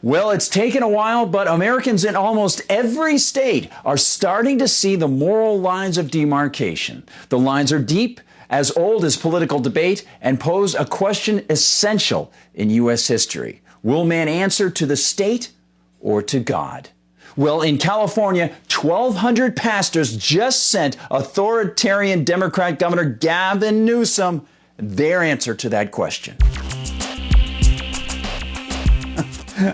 Well, it's taken a while, but Americans in almost every state are starting to see the moral lines of demarcation. The lines are deep, as old as political debate, and pose a question essential in U.S. history. Will man answer to the state or to God? Well, in California, 1,200 pastors just sent authoritarian Democrat Governor Gavin Newsom their answer to that question.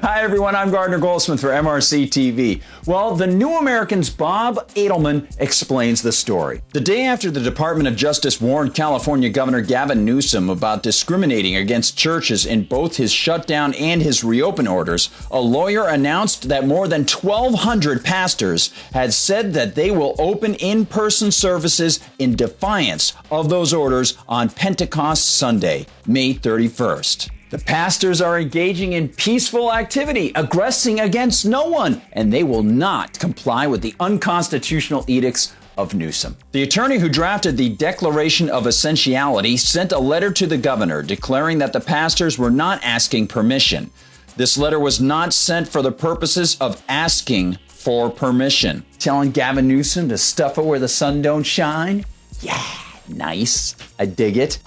Hi, everyone. I'm Gardner Goldsmith for MRC-TV. Well, the New American's Bob Edelman explains the story. The day after the Department of Justice warned California Governor Gavin Newsom about discriminating against churches in both his shutdown and his reopen orders, a lawyer announced that more than 1,200 pastors had said that they will open in-person services in defiance of those orders on Pentecost Sunday, May 31st. The pastors are engaging in peaceful activity, aggressing against no one, and they will not comply with the unconstitutional edicts of Newsom. The attorney who drafted the Declaration of Essentiality sent a letter to the governor declaring that the pastors were not asking permission. This letter was not sent for the purposes of asking for permission. Telling Gavin Newsom to stuff it where the sun don't shine? Yeah, nice. I dig it.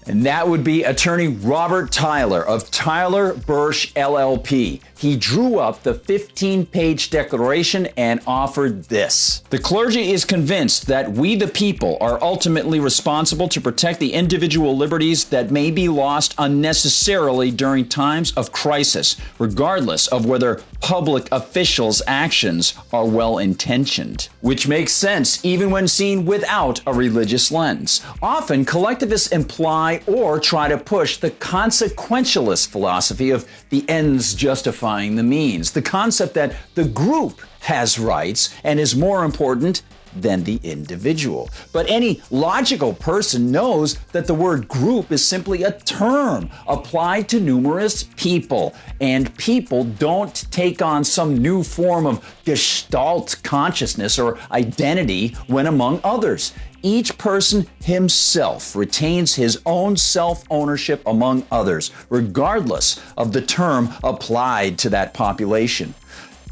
And that would be attorney Robert Tyler of Tyler Bursch LLP. He drew up the 15-page declaration and offered this. The clergy is convinced that we the people are ultimately responsible to protect the individual liberties that may be lost unnecessarily during times of crisis, regardless of whether public officials' actions are well-intentioned. Which makes sense even when seen without a religious lens. Often, collectivists imply or try to push the consequentialist philosophy of the ends justifying the means, the concept that the group has rights and is more important than the individual. But any logical person knows that the word group is simply a term applied to numerous people, and people don't take on some new form of gestalt consciousness or identity when among others. Each person himself retains his own self-ownership among others, regardless of the term applied to that population.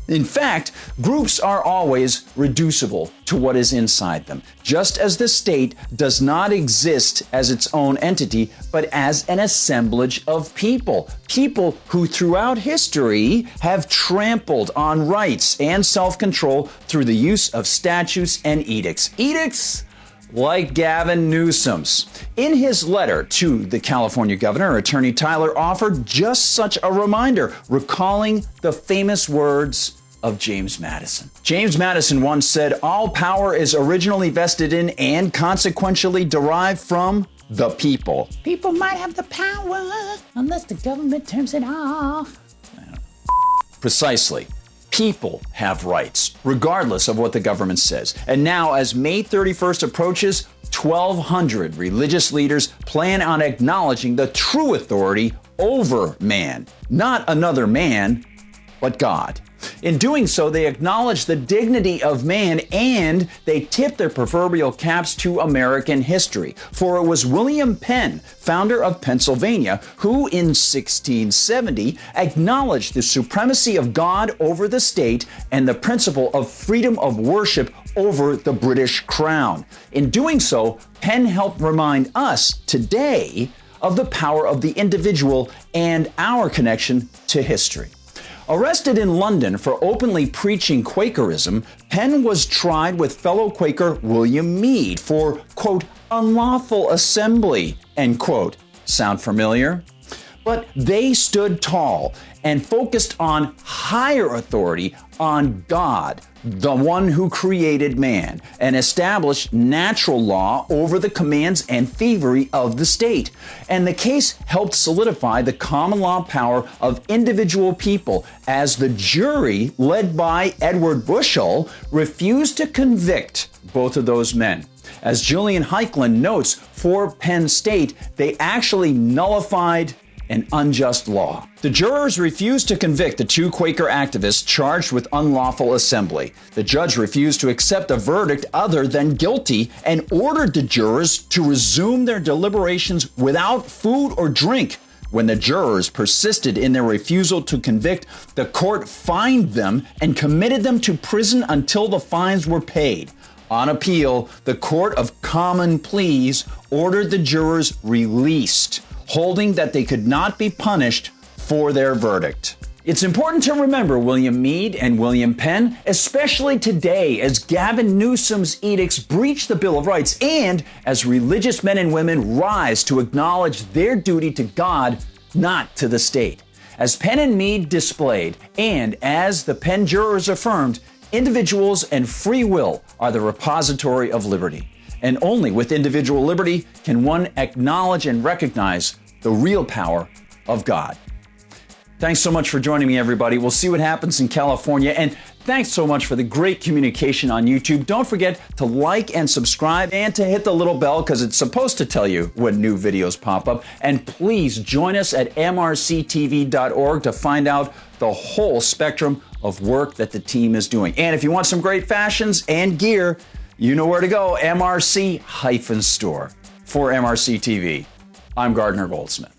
In fact, groups are always reducible to what is inside them, just as the state does not exist as its own entity, but as an assemblage of people. People who throughout history have trampled on rights and self-control through the use of statutes and edicts. Edicts like Gavin Newsom's. In his letter to the California governor, attorney Tyler offered just such a reminder, recalling the famous words of James Madison. James Madison once said, "All power is originally vested in and consequentially derived from the people." People might have the power unless the government turns it off. Precisely. People have rights, regardless of what the government says. And now, as May 31st approaches, 1,200 religious leaders plan on acknowledging the true authority over man. Not another man, but God. In doing so, they acknowledge the dignity of man and they tip their proverbial caps to American history. For it was William Penn, founder of Pennsylvania, who in 1670 acknowledged the supremacy of God over the state and the principle of freedom of worship over the British Crown. In doing so, Penn helped remind us today of the power of the individual and our connection to history. Arrested in London for openly preaching Quakerism, Penn was tried with fellow Quaker William Meade for, quote, unlawful assembly, end quote. Sound familiar? But they stood tall and focused on higher authority, on God, the one who created man, and established natural law over the commands and thievery of the state. And the case helped solidify the common law power of individual people as the jury, led by Edward Bushell, refused to convict both of those men. As Julian Heiklund notes, for Penn State, they actually nullified an unjust law. The jurors refused to convict the two Quaker activists charged with unlawful assembly. The judge refused to accept a verdict other than guilty and ordered the jurors to resume their deliberations without food or drink When the jurors persisted in their refusal to convict, the court fined them and committed them to prison until the fines were paid. On appeal, the Court of Common Pleas ordered the jurors released, holding that they could not be punished for their verdict. It's important to remember William Meade and William Penn, especially today as Gavin Newsom's edicts breach the Bill of Rights and as religious men and women rise to acknowledge their duty to God, not to the state. As Penn and Meade displayed, and as the Penn jurors affirmed, individuals and free will are the repository of liberty. And only with individual liberty can one acknowledge and recognize the real power of God. Thanks so much for joining me, everybody. We'll see what happens in California. And thanks so much for the great communication on YouTube. Don't forget to like and subscribe and to hit the little bell because it's supposed to tell you when new videos pop up. And please join us at MRCTV.org to find out the whole spectrum of work that the team is doing. And if you want some great fashions and gear, you know where to go, MRC-store. For MRC TV, I'm Gardner Goldsmith.